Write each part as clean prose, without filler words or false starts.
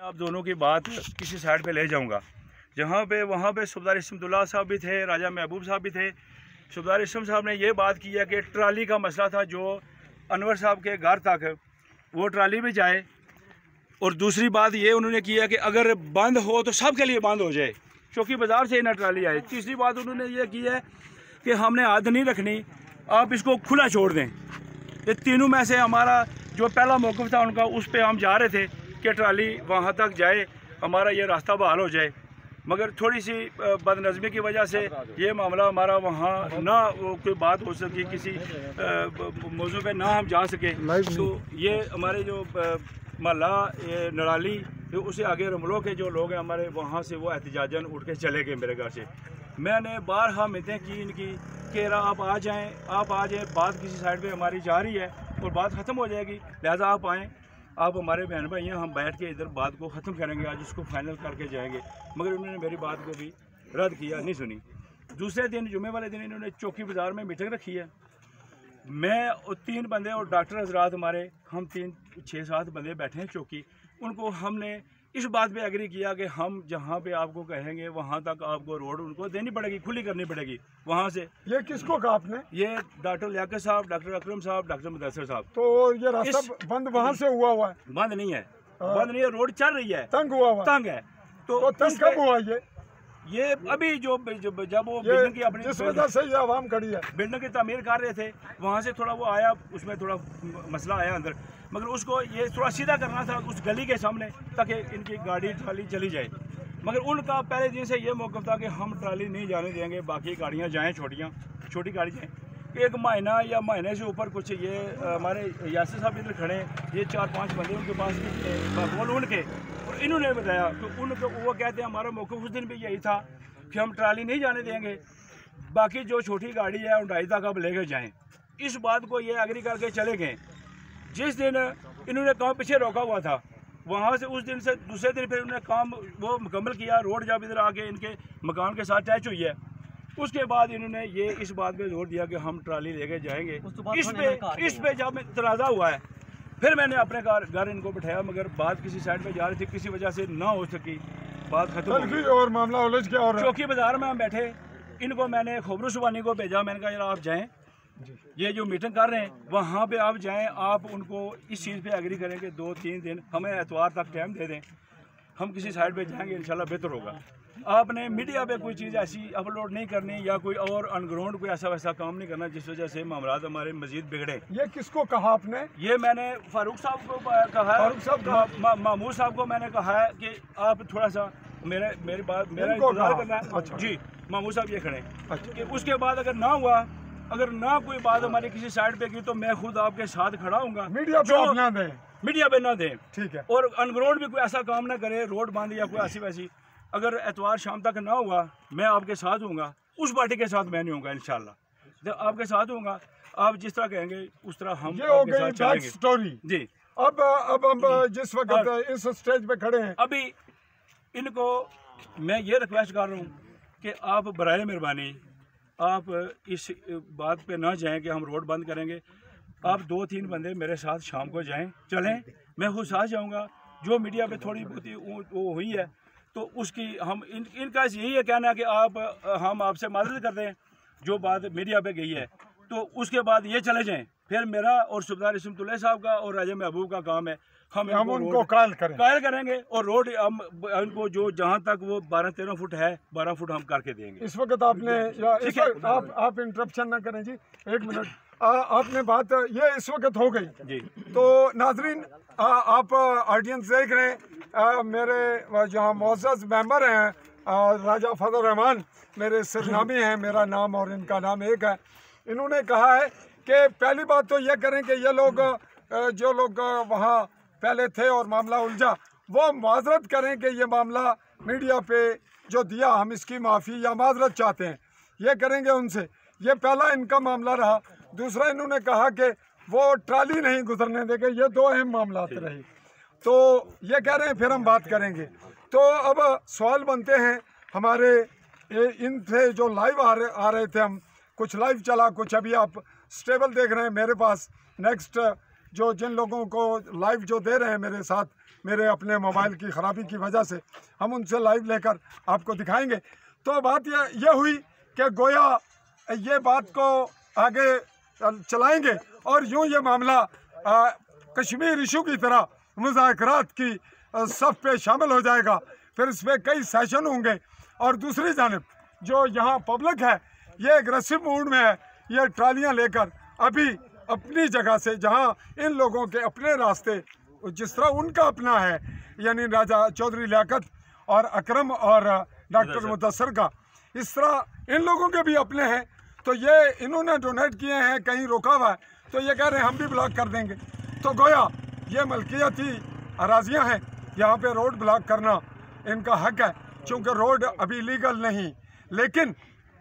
आप दोनों की बात किसी साइड पे ले जाऊंगा जहाँ पे वहाँ पे सूबेदार इस्मतुल्लाह साहब भी थे, राजा महबूब साहब भी थे। सूबेदार इस्म साहब ने ये बात की है कि ट्राली का मसला था जो अनवर साहब के घर तक वो ट्राली भी जाए, और दूसरी बात ये उन्होंने की है कि अगर बंद हो तो सब के लिए बंद हो जाए, चौकी बाज़ार से ना ट्राली आए। तीसरी बात उन्होंने ये की है कि हमने हद नहीं रखनी, आप इसको खुला छोड़ दें। ये तीनों में से हमारा जो पहला मौक़िफ़ था उनका, उस पर हम जा रहे थे कि ट्राली वहाँ तक जाए, हमारा ये रास्ता बहाल हो जाए। मगर थोड़ी सी बदनज़मी की वजह से ये मामला हमारा वहाँ ना कोई बात हो सकी, किसी मौजू पे ना हम जा सके। तो ये हमारे जो महल्ला नड़ाली उसे आगे रमलों के जो लोग हैं हमारे, वहाँ से वो एहतजाजन उठ के चले गए मेरे घर से। मैंने बारहा मिन्नतें की इनकी कि आप आ जाएँ, बात किसी साइड पे हमारी जा रही है और बात ख़त्म हो जाएगी, लिहाजा आप आएँ, आप हमारे बहन भाई हैं, हम बैठ के इधर बात को ख़त्म करेंगे, आज इसको फाइनल करके जाएंगे। मगर उन्होंने मेरी बात को भी रद्द किया, नहीं सुनी। दूसरे दिन जुमे वाले दिन इन्होंने चौकी बाज़ार में मीटिंग रखी है। मैं और 3 बंदे और डॉक्टर हजरात हमारे, हम 6-7 बंदे बैठे हैं चौकी, उनको हमने इस बात पे एग्री किया कि हम जहाँ पे आपको कहेंगे वहाँ तक आपको रोड उनको देनी पड़ेगी, खुली करनी पड़ेगी वहाँ से। ये किसको कहा आपने? ये डॉक्टर लियाकत साहब, डॉक्टर अकरम साहब, डॉक्टर मुदस्सिर साहब। तो ये रास्ता बंद वहाँ से हुआ है? बंद नहीं है, बंद नहीं है, रोड चल रही है, तंग हुआ हुआ, तंग है। तो तंग कब हुआ ये अभी जब वो बिल्डिंग की अपनी जिस वजह से ये आवाम खड़ी है, बिल्डिंग की तामीर कर रहे थे, वहाँ से थोड़ा वो आया, उसमें थोड़ा मसला आया अंदर, मगर उसको ये थोड़ा सीधा करना था उस गली के सामने ताकि इनकी गाड़ी ट्राली चली जाए। मगर उनका पहले दिन से ये मौक़िफ़ था कि हम ट्राली नहीं जाने देंगे, बाकी गाड़ियाँ जाएँ, छोटी गाड़ी जाएँ। एक महीना या महीने से ऊपर कुछ ये हमारे यासिर साहब इधर खड़े, ये 4-5 बंदे उनके पास बोल उनके, और इन्होंने बताया कि उनको वो कहते हैं हमारा मौक़िफ़ उस दिन भी यही था कि हम ट्राली नहीं जाने देंगे, बाकी जो छोटी गाड़ी है उठाई तक अब लेके जाएं। इस बात को ये एग्री करके चले गए। जिस दिन इन्होंने काम पीछे रोका हुआ था, वहाँ से उस दिन से दूसरे दिन फिर उन्होंने काम वो मुकम्मल किया, रोड जब इधर आके इनके मकान के साथ टच हुई है, उसके बाद इन्होंने ये इस बात पे जोर दिया कि हम ट्राली लेके जाएंगे। इस पे जब तनाज़ा हुआ है, फिर मैंने अपने घर इनको बिठाया, मगर बात किसी साइड पे जा रही थी, किसी वजह से ना हो सकी, बात खत्म हो गई और मामला उलझ गया। और चौकी बाज़ार में हम बैठे, इनको मैंने खबरू सुबानी को भेजा, मैंने कहा यार आप जाएँ, ये जो मीटिंग कर रहे हैं वहाँ पे आप जाएं, आप उनको इस चीज़ पे एग्री करें कि 2-3 दिन हमें एतवार तक टाइम दे दें, हम किसी साइड पे जाएंगे, इंशाल्लाह बेहतर होगा। आपने मीडिया पे कोई चीज़ ऐसी अपलोड नहीं करनी या कोई और अनग्राउंड कोई ऐसा वैसा काम नहीं करना जिस वजह से मामलात हमारे मजीद बिगड़े। ये किसको कहा आपने? ये मैंने फारूक साहब को कहा है, महमूद साहब को मैंने कहा है कि आप थोड़ा सा मेरी बात मेरा इंतजार करना है। अच्छा। जी, महमूद साहब ये खड़े। अच्छा। कि उसके बाद अगर ना हुआ, अगर ना कोई बात हमारी किसी साइड पे की, तो मैं खुद आपके साथ खड़ा हूँगा। मीडिया पे ना दें, ठीक है। और अनग्राउंड भी कोई ऐसा काम ना करे, रोड बंद या कोई ऐसी वैसी। अगर एतवार शाम तक ना हुआ, मैं आपके साथ हूँगा, उस पार्टी के साथ मैं नहीं हूँगा, इंशाल्लाह जब आपके साथ हूँगा, आप जिस तरह कहेंगे उस तरह हम आपके साथ चलेंगे। स्टोरी जी। अब हम जिस वक्त इस स्टेज पे खड़े हैं, अभी इनको मैं ये रिक्वेस्ट कर रहा हूँ कि आप बराए मेहरबानी आप इस बात पे ना जाएं कि हम रोड बंद करेंगे। आप 2-3 बंदे मेरे साथ शाम को जाएं, चलें, मैं खुद साथ जाऊंगा। जो मीडिया पे थोड़ी बहुत वो हुई है, तो उसकी हम इनका यही है कहना है कि हम आपसे मदद करते हैं, जो बात मीडिया पे गई है, तो उसके बाद ये चले जाएं। फिर मेरा और सूबेदार इस्मतुल्लाह साहब का और राजा महबूब का काम है, हम उनको कायल करेंगे, और रोड हम उनको जो जहाँ तक वो 12-13 फुट है, 12 फुट हम करके देंगे। इस वक्त आपने आप इंटरप्शन ना करें जी, 1 मिनट। आपने बात ये इस वक्त हो गई जी। तो नाजरीन, आप ऑडियंस देख रहे हैं, मेरे जहाँ मोअज़्ज़ज़ मेंबर हैं राजा फजल रहमान, मेरे सिरनामी हैं, मेरा नाम और इनका नाम एक है। इन्होंने कहा है कि पहली बात तो ये करें कि ये लोग जो लोग वहाँ पहले थे और मामला उलझा, वो माजरत करें कि ये मामला मीडिया पे जो दिया, हम इसकी माफ़ी या माजरत चाहते हैं, ये करेंगे उनसे। ये पहला इनका मामला रहा। दूसरा, इन्होंने कहा कि वो ट्राली नहीं गुजरने देंगे। ये 2 अहम मामला रहे, तो ये कह रहे हैं फिर हम बात करेंगे। तो अब सवाल बनते हैं हमारे इनसे जो लाइव आ रहे थे हम, कुछ लाइव चला, कुछ अभी आप स्टेबल देख रहे हैं मेरे पास। नेक्स्ट जो जिन लोगों को लाइव जो दे रहे हैं मेरे साथ, मेरे अपने मोबाइल की ख़राबी की वजह से हम उनसे लाइव लेकर आपको दिखाएंगे। तो बात ये हुई कि गोया ये बात को आगे चलाएंगे और यूँ ये मामला कश्मीर इशू की तरह मुज़ाकरात की सफ़ पे शामिल हो जाएगा। फिर इस पर कई सेशन होंगे और दूसरी जानिब जो यहाँ पब्लिक है ये एग्रेसिव मूड में है। ये ट्रालियाँ लेकर अभी अपनी जगह से, जहाँ इन लोगों के अपने रास्ते जिस तरह उनका अपना है, यानी राजा चौधरी लियाकत और अकरम और डॉक्टर मुदस्सर का, इस तरह इन लोगों के भी अपने हैं। तो ये इन्होंने डोनेट किए हैं, कहीं रोका हुआ है तो ये कह रहे हैं हम भी ब्लॉक कर देंगे। तो गोया ये मलकियती अराजियाँ हैं, यहाँ पे रोड ब्लॉक करना इनका हक है, चूँकि रोड अभी लीगल नहीं। लेकिन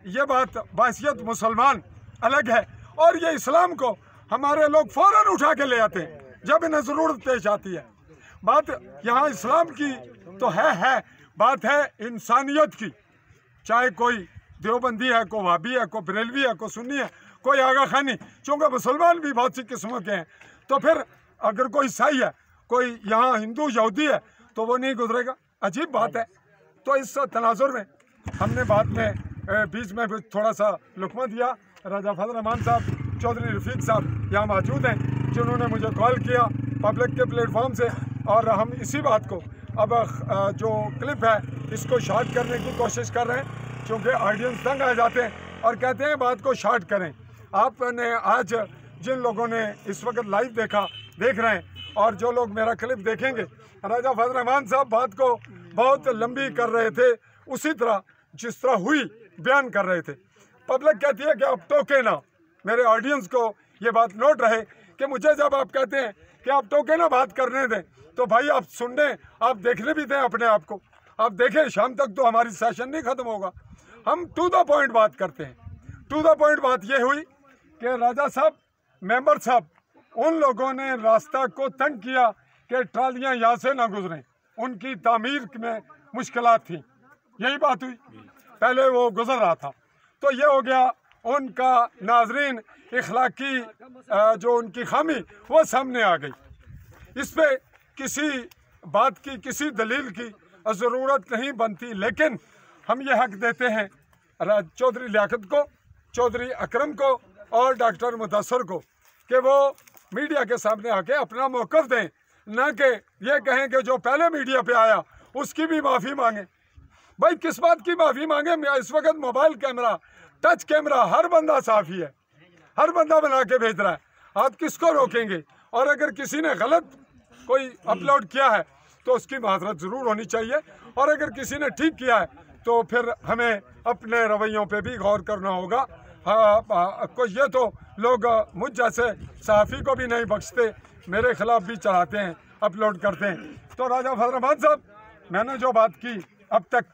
ये बात बासियत मुसलमान अलग है और ये इस्लाम को हमारे लोग फ़ौरन उठा के ले आते हैं जब इन्हें ज़रूरत पेश आती है। बात यहाँ इस्लाम की तो है, बात है इंसानियत की। चाहे कोई देवबंदी है, कोई वहाबी है, कोई बरेलवी है, कोई सुन्नी है, कोई आगा खानी, चूँकि मुसलमान भी बहुत सी किस्मों के हैं। तो फिर अगर कोई ईसाई है, कोई यहाँ हिंदू यहूदी है तो वो नहीं गुजरेगा। अजीब बात है। तो इस तनाजुर में हमने बाद में बीच में भी थोड़ा सा लुकमा दिया। राजा फजल रहमान साहब, चौधरी रफीक साहब यहाँ मौजूद हैं जिन्होंने मुझे कॉल किया पब्लिक के प्लेटफॉर्म से, और हम इसी बात को अब जो क्लिप है इसको शॉर्ट करने की कोशिश कर रहे हैं, क्योंकि ऑडियंस तंग आ जाते हैं और कहते हैं बात को शॉर्ट करें। आपने आज जिन लोगों ने इस वक्त लाइव देख रहे हैं और जो लोग मेरा क्लिप देखेंगे, राजा फजल रहमान साहब बात को बहुत लंबी कर रहे थे, उसी तरह जिस तरह हुई बयान कर रहे थे। पब्लिक कहती है कि आप टोके ना। मेरे ऑडियंस को ये बात नोट रहे कि मुझे जब आप कहते हैं कि आप टोके ना बात करने दें, तो भाई आप सुनने, आप देखने भी दें अपने आप को। आप देखें, शाम तक तो हमारी सेशन नहीं ख़त्म होगा। हम टू द पॉइंट बात करते हैं। टू द पॉइंट बात ये हुई कि राजा साहब, मेंबर साहब, उन लोगों ने रास्ता को तंग किया कि ट्रालियाँ यहाँ से ना गुजरें, उनकी तामीर में मुश्किलात थी, यही बात हुई। पहले वो गुजर रहा था तो ये हो गया उनका नाजरीन इखलाकी जो उनकी खामी वो सामने आ गई। इस पे किसी बात की, किसी दलील की ज़रूरत नहीं बनती। लेकिन हम ये हक देते हैं चौधरी लियाकत को, चौधरी अकरम को और डॉक्टर मुदस्सर को कि वो मीडिया के सामने आके अपना मौक़िफ़ दें, न कि ये कहें कि जो पहले मीडिया पे आया उसकी भी माफ़ी मांगे। भाई किस बात की माफ़ी मांगे? इस वक्त मोबाइल कैमरा, टच कैमरा हर बंदा साफ़ी है, हर बंदा बना के भेज रहा है। आप किसको रोकेंगे? और अगर किसी ने गलत कोई अपलोड किया है तो उसकी माजरत ज़रूर होनी चाहिए, और अगर किसी ने ठीक किया है तो फिर हमें अपने रवैयों पे भी गौर करना होगा। कोई ये तो लोग मुझ जैसे सहाफ़ी को भी नहीं बख्शते, मेरे खिलाफ भी चढ़ाते हैं, अपलोड करते हैं। तो राजा फजल रहमान साहब, मैंने जो बात की अब तक